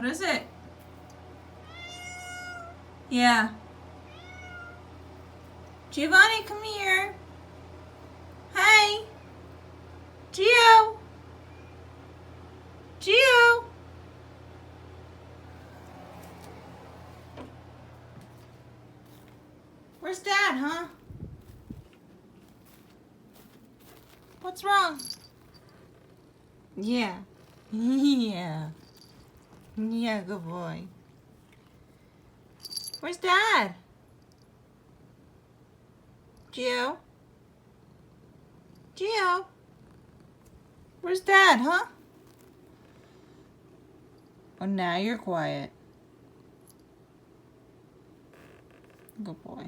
What is it? Yeah. Giovanni, come here. Hey. Gio. Gio. Where's Dad, huh? What's wrong? Yeah. Yeah. Yeah, good boy. Where's Dad? Gio? Gio? Where's Dad, huh? Oh, now you're quiet. Good boy.